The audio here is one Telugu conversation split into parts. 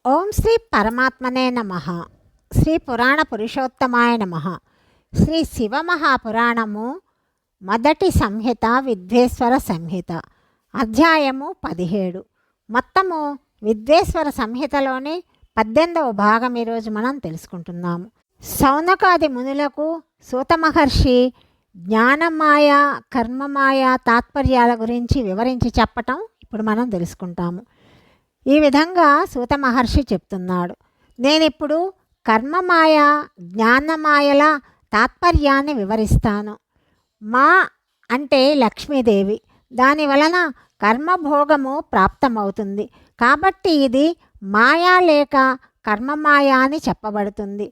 ఓం శ్రీ పరమాత్మనే నమః. శ్రీ పురాణ పురుషోత్తమాయ నమః. శ్రీ శివమహాపురాణము మొదటి సంహిత విద్వేశ్వర సంహిత, అధ్యాయము 17. మొత్తము విద్వేశ్వర సంహితలోని 18వ భాగం ఈరోజు మనం తెలుసుకుంటున్నాము. సౌనకాది మునులకు సూత మహర్షి జ్ఞానమాయ కర్మమాయ తాత్పర్యాల గురించి వివరించి చెప్పటం ఇప్పుడు మనం తెలుసుకుంటాము. ఈ విధంగా సూత మహర్షి చెప్తున్నాడు, నేనిప్పుడు కర్మమాయ జ్ఞానమాయల తాత్పర్యాన్ని వివరిస్తాను. మా అంటే లక్ష్మీదేవి, దాని వలన కర్మభోగము ప్రాప్తమవుతుంది కాబట్టి ఇది మాయా లేక కర్మమాయ అని చెప్పబడుతుంది.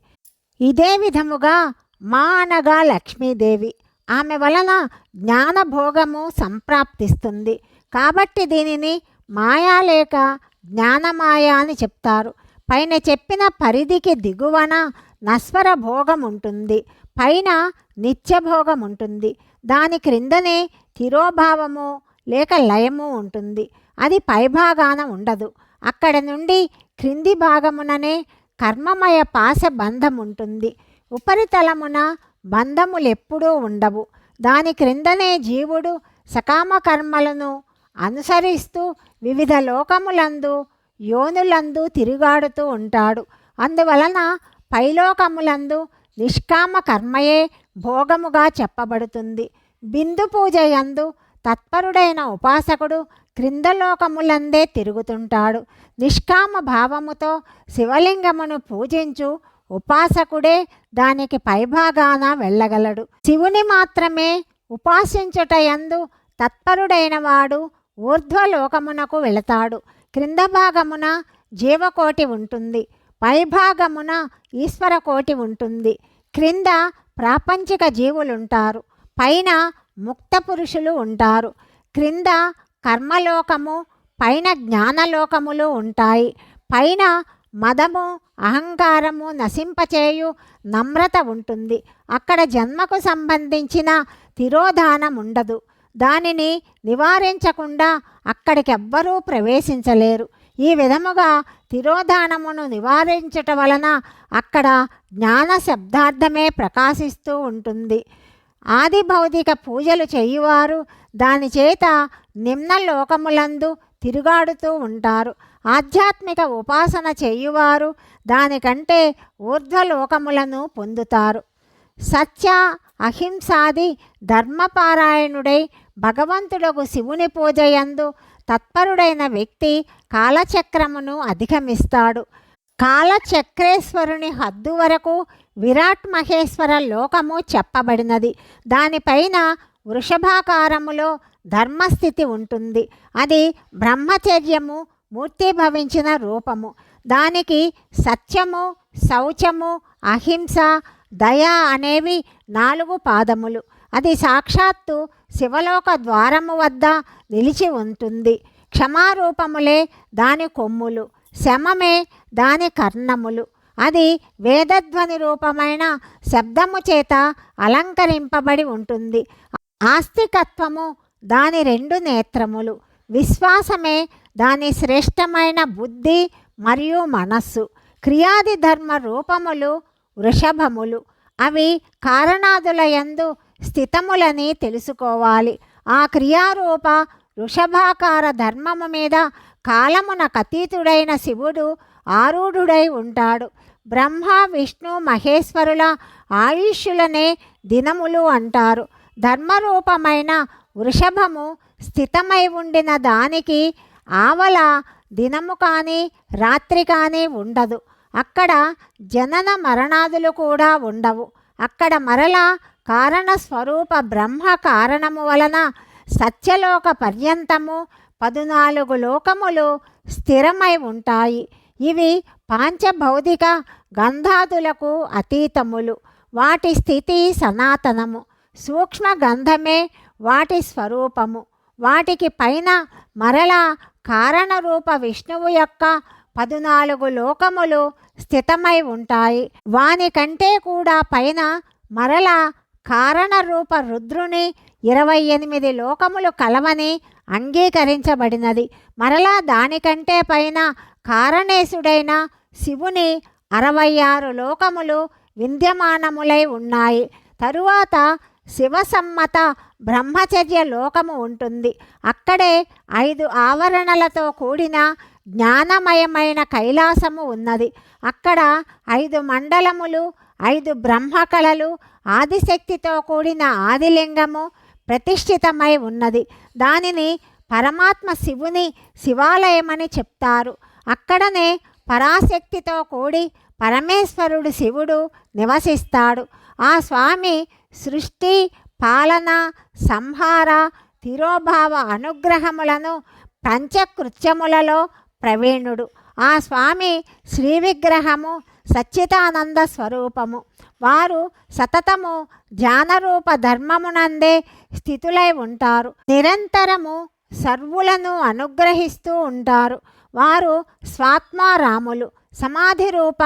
ఇదే విధముగా మా అనగా లక్ష్మీదేవి, ఆమె వలన జ్ఞానభోగము సంప్రాప్తిస్తుంది కాబట్టి దీనిని మాయా లేక జ్ఞానమాయ అని చెప్తారు. పైన చెప్పిన పరిధికి దిగువన నశ్వర భోగం ఉంటుంది, పైన నిత్యభోగం ఉంటుంది. దాని క్రిందనే తిరోభావము లేక లయము ఉంటుంది, అది పైభాగాన ఉండదు. అక్కడ నుండి క్రింది భాగముననే కర్మమయ పాశ బంధం ఉంటుంది. ఉపరితలమున బంధములెప్పుడూ ఉండవు. దాని క్రిందనే జీవుడు సకామ కర్మలను అనుసరిస్తూ వివిధ లోకములందు యోనులందు తిరుగాడుతూ ఉంటాడు. అందువలన పైలోకములందు నిష్కామ కర్మయే భోగముగా చెప్పబడుతుంది. బిందు పూజ యందు తత్పరుడైన ఉపాసకుడు క్రిందలోకములందే తిరుగుతుంటాడు. నిష్కామ భావముతో శివలింగమును పూజించు ఉపాసకుడే దానికి పైభాగాన వెళ్ళగలడు. శివుని మాత్రమే ఉపాసించుట యందు తత్పరుడైన వాడు ఊర్ధ్వలోకమునకు వెళతాడు. క్రింద భాగమున జీవకోటి ఉంటుంది, పైభాగమున ఈశ్వరకోటి ఉంటుంది. క్రింద ప్రాపంచిక జీవులుంటారు, పైన ముక్త పురుషులు ఉంటారు. క్రింద కర్మలోకము, పైన జ్ఞానలోకములు ఉంటాయి. పైన మదము అహంకారము నశింపచేయు నమ్రత ఉంటుంది. అక్కడ జన్మకు సంబంధించిన తిరోధానం ఉండదు. దానిని నివారించకుండా అక్కడికెవ్వరూ ప్రవేశించలేరు. ఈ విధముగా తిరోధానమును నివారించట వలన అక్కడ జ్ఞాన శబ్దార్థమే ప్రకాశిస్తూ ఉంటుంది. ఆది భౌతిక పూజలు చేయువారు దాని చేత నిమ్న లోకములందు తిరుగాడుతూ ఉంటారు. ఆధ్యాత్మిక ఉపాసన చేయువారు దానికంటే ఊర్ధ్వలోకములను పొందుతారు. సత్య అహింసాది ధర్మపారాయణుడై భగవంతుడకు శివుని పూజయందు తత్పరుడైన వ్యక్తి కాలచక్రమును అధిగమిస్తాడు. కాలచక్రేశ్వరుని హద్దు వరకు విరాట్ మహేశ్వర లోకము చెప్పబడినది. దానిపైన వృషభాకారములో ధర్మస్థితి ఉంటుంది. అది బ్రహ్మచర్యము మూర్తిభవించిన రూపము. దానికి సత్యము, శౌచము, అహింస, దయ అనేవి 4 పాదములు. అది సాక్షాత్తు శివలోక ద్వారము వద్ద నిలిచి ఉంటుంది. క్షమారూపములే దాని కొమ్ములు, శమమే దాని కర్ణములు. అది వేదధ్వని రూపమైన శబ్దము చేత అలంకరింపబడి ఉంటుంది. ఆస్తికత్వము దాని 2 నేత్రములు, విశ్వాసమే దాని శ్రేష్టమైన బుద్ధి మరియు మనస్సు. క్రియాది ధర్మ రూపములు వృషభములు, అవి కారణాదుల యందు స్థితములని తెలుసుకోవాలి. ఆ క్రియారూప వృషభాకార ధర్మము మీద కాలమునకతీతుడైన శివుడు ఆరూఢుడై ఉంటాడు. బ్రహ్మ విష్ణు మహేశ్వరుల ఆయుష్యులనే దినములు అంటారు. ధర్మరూపమైన వృషభము స్థితమై ఉండిన దానికి ఆవల దినము కానీ రాత్రి కానీ ఉండదు. అక్కడ జనన మరణాదులు కూడా ఉండవు. అక్కడ మరల కారణస్వరూప బ్రహ్మ కారణము వలన సత్యలోక పర్యంతము 14 లోకములు స్థిరమై ఉంటాయి. ఇవి పాంచభౌతిక గంధాదులకు అతీతములు. వాటి స్థితి సనాతనము. సూక్ష్మ గంధమే వాటి స్వరూపము. వాటికి పైన మరల కారణరూప విష్ణువు యొక్క 14 లోకములు స్థితమై ఉంటాయి. వానికంటే కూడా పైన మరల కారణరూప రుద్రుని 28 లోకములు కలవని అంగీకరించబడినది. మరలా దానికంటే పైన కారణేశుడైన శివుని 66 లోకములు విద్యమానములై ఉన్నాయి. తరువాత శివసమ్మత బ్రహ్మచర్య లోకము ఉంటుంది. అక్కడే 5 ఆవరణలతో కూడిన జ్ఞానమయమైన కైలాసము ఉన్నది. అక్కడ 5 మండలములు, 5 బ్రహ్మకళలు, ఆదిశక్తితో కూడిన ఆదిలింగము ప్రతిష్ఠితమై ఉన్నది. దానిని పరమాత్మ శివుని శివాలయమని చెప్తారు. అక్కడనే పరాశక్తితో కూడి పరమేశ్వరుడు శివుడు నివసిస్తాడు. ఆ స్వామి సృష్టి, పాలన, సంహార, తిరోభావ అనుగ్రహములను పంచకృత్యములలో ప్రవీణుడు. ఆ స్వామి శ్రీ విగ్రహము సచ్చిదానంద స్వరూపము. వారు సతతము ధ్యానరూప ధర్మమునందే స్థితులై ఉంటారు. నిరంతరము సర్వులను అనుగ్రహిస్తూ ఉంటారు. వారు స్వాత్మారాములు. సమాధి రూప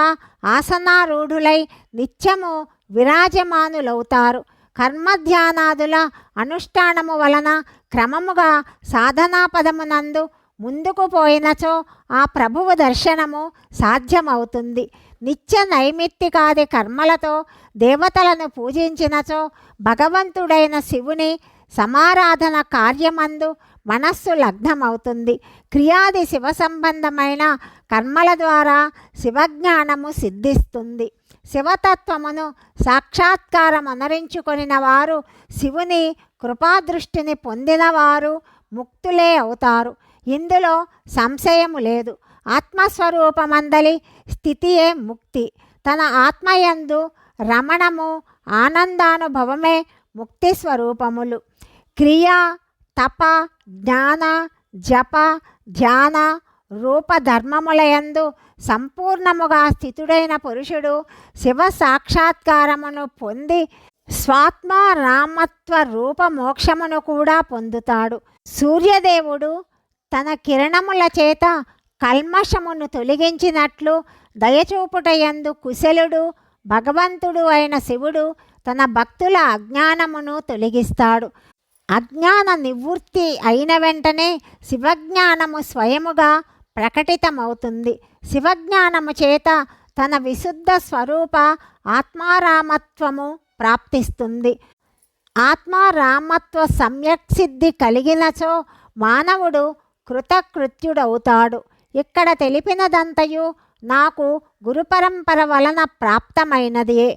ఆసనారూఢులై నిత్యము విరాజమానులవుతారు. కర్మధ్యానాదుల అనుష్ఠానము వలన క్రమముగా సాధనాపదమునందు ముందుకు పోయినచో ఆ ప్రభువు దర్శనము సాధ్యమవుతుంది. నిత్య నైమిత్తికాది కర్మలతో దేవతలను పూజించినచో భగవంతుడైన శివుని సమారాధన కార్యమందు మనస్సు లగ్నమవుతుంది. క్రియాది శివ సంబంధమైన కర్మల ద్వారా శివజ్ఞానము సిద్ధిస్తుంది. శివతత్వమును సాక్షాత్కారం అనరించుకొనిన వారు, శివుని కృపాదృష్టిని పొందినవారు ముక్తులే అవుతారు. ఇందులో సంశయము లేదు. ఆత్మస్వరూపమందలి స్థితియే ముక్తి. తన ఆత్మయందు రమణము, ఆనందానుభవమే ముక్తి స్వరూపములు. క్రియ, తప, జ్ఞాన, జప, ధ్యాన రూపధర్మములయందు సంపూర్ణముగా స్థితుడైన పురుషుడు శివ సాక్షాత్కారమును పొంది స్వాత్మారామత్వ రూపమోక్షమును కూడా పొందుతాడు. సూర్యదేవుడు తన కిరణముల చేత కల్మషమును తొలగించినట్లు దయచూపుటయందు కుశలుడు భగవంతుడు అయిన శివుడు తన భక్తుల అజ్ఞానమును తొలగిస్తాడు. అజ్ఞాన నివృత్తి అయిన వెంటనే శివజ్ఞానము స్వయముగా ప్రకటితమవుతుంది. శివజ్ఞానము చేత తన విశుద్ధ స్వరూప ఆత్మారామత్వము ప్రాప్తిస్తుంది. ఆత్మారామత్వ సమ్యక్ సిద్ధి కలిగినచో మానవుడు కృతకృత్యుడవుతాడు. ఇక్కడ తెలిపినదంతయు నాకు గురుపరంపర వలన ప్రాప్తమైనదియే.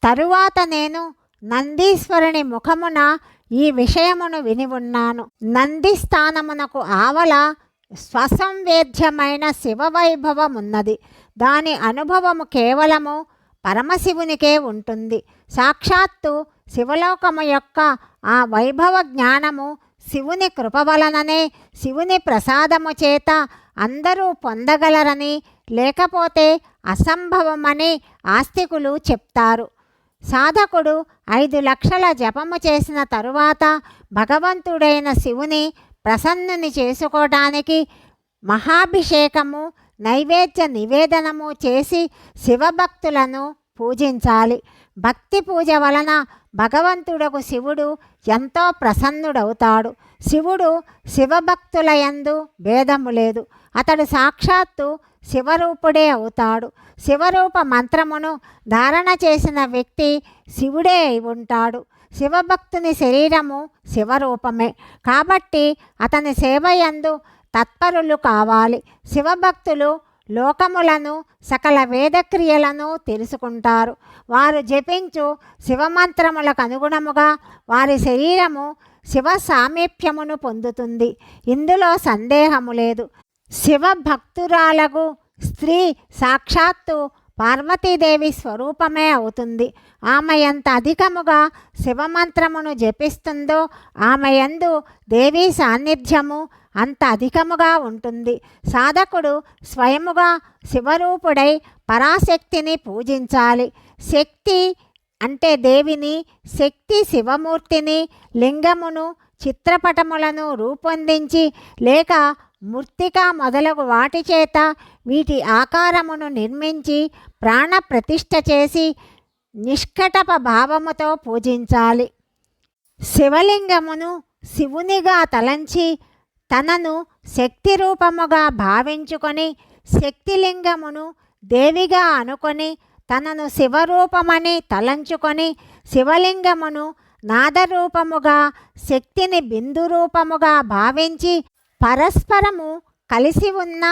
తరువాత నేను నందీశ్వరుని ముఖమున ఈ విషయమును విని ఉన్నాను. నంది స్థానమునకు ఆవల స్వసంవేద్యమైన శివవైభవమున్నది. దాని అనుభవము కేవలము పరమశివునికే ఉంటుంది. సాక్షాత్తు శివలోకము యొక్క ఆ వైభవ జ్ఞానము శివుని కృప వలననే, శివుని ప్రసాదము చేత అందరూ పొందగలరని, లేకపోతే అసంభవమని ఆస్తికులు చెప్తారు. సాధకుడు 5 లక్షల జపము చేసిన తరువాత భగవంతుడైన శివుని ప్రసన్నుని చేసుకోవటానికి మహాభిషేకము, నైవేద్య నివేదనము చేసి శివభక్తులను పూజించాలి. భక్తి పూజ వలన భగవంతుడకు శివుడు ఎంతో ప్రసన్నుడవుతాడు. శివుడు శివభక్తులయందు భేదము లేదు. అతడు సాక్షాత్తు శివరూపుడే అవుతాడు. శివరూప మంత్రమును ధారణ చేసిన వ్యక్తి శివుడే అయి ఉంటాడు. శివభక్తుని శరీరము శివరూపమే. కాబట్టి అతని సేవయందు తత్పరులు కావాలి. శివభక్తులు లోకములను, సకల వేదక్రియలను తెలుసుకుంటారు. వారు జపించు శివమంత్రములకు అనుగుణముగా వారి శరీరము శివ సామీప్యమును పొందుతుంది. ఇందులో సందేహము లేదు. శివభక్తురాలకు స్త్రీ సాక్షాత్తు పార్వతీదేవి స్వరూపమే అవుతుంది. ఆమె ఎంత అధికముగా శివమంత్రమును జపిస్తుందో ఆమె యందు దేవీ సాన్నిధ్యము అంత అధికముగా ఉంటుంది. సాధకుడు స్వయముగా శివరూపుడై పరాశక్తిని పూజించాలి. శక్తి అంటే దేవిని, శక్తి శివమూర్తిని, లింగమును, చిత్రపటములను రూపొందించి లేక మృత్తిక మొదలగు వాటి చేత వీటి ఆకారమును నిర్మించి ప్రాణ ప్రతిష్ఠ చేసి నిష్కటప భావముతో పూజించాలి. శివలింగమును శివునిగా తలంచి తనను శక్తి రూపముగా భావించుకొని శక్తిలింగమును దేవిగా అనుకొని తనను శివరూపమని తలంచుకొని శివలింగమును నాదరూపముగా శక్తిని బిందురూపముగా భావించి పరస్పరము కలిసి ఉన్న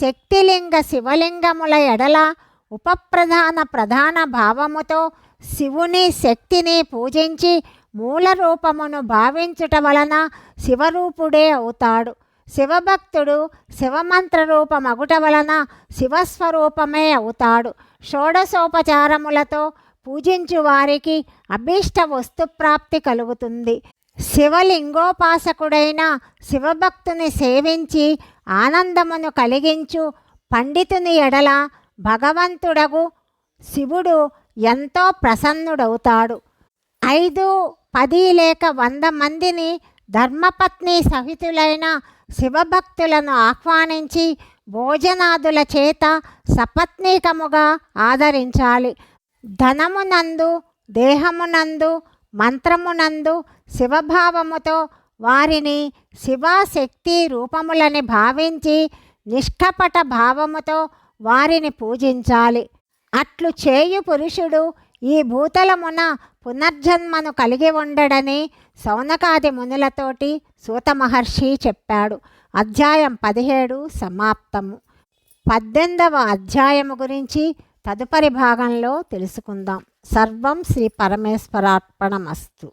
శక్తిలింగ శివలింగముల ఎడల ఉపప్రధాన ప్రధాన భావముతో శివుని శక్తిని పూజించి మూల రూపమును భావించుట వలన శివరూపుడే అవుతాడు. శివభక్తుడు శివమంత్ర రూపమగుట వలన శివస్వరూపమే అవుతాడు. షోడశోపచారములతో పూజించు వారికి అభీష్ట వస్తుప్రాప్తి కలుగుతుంది. శివలింగోపాసకుడైన శివభక్తుని సేవించి ఆనందమును కలిగించు పండితుని ఎడల భగవంతుడగు శివుడు ఎంతో ప్రసన్నుడవుతాడు. 5, 10 లేక 100 మందిని ధర్మపత్ని సహితులైన శివభక్తులను ఆహ్వానించి భోజనాదుల చేత సపత్నీకముగా ఆదరించాలి. ధనమునందు దేహమునందు మంత్రమునందు శివభావముతో వారిని శివశక్తి రూపములని భావించి నిష్కపట భావముతో వారిని పూజించాలి. అట్లు చేయు పురుషుడు ఈ భూతలమున పునర్జన్మను కలిగి ఉండడని శౌనకాది మునులతోటి సూత మహర్షి చెప్పాడు. అధ్యాయం 17 సమాప్తము. 18వ అధ్యాయము గురించి తదుపరి భాగంలో తెలుసుకుందాం. సర్వం శ్రీ పరమేశ్వరార్పణమస్తు.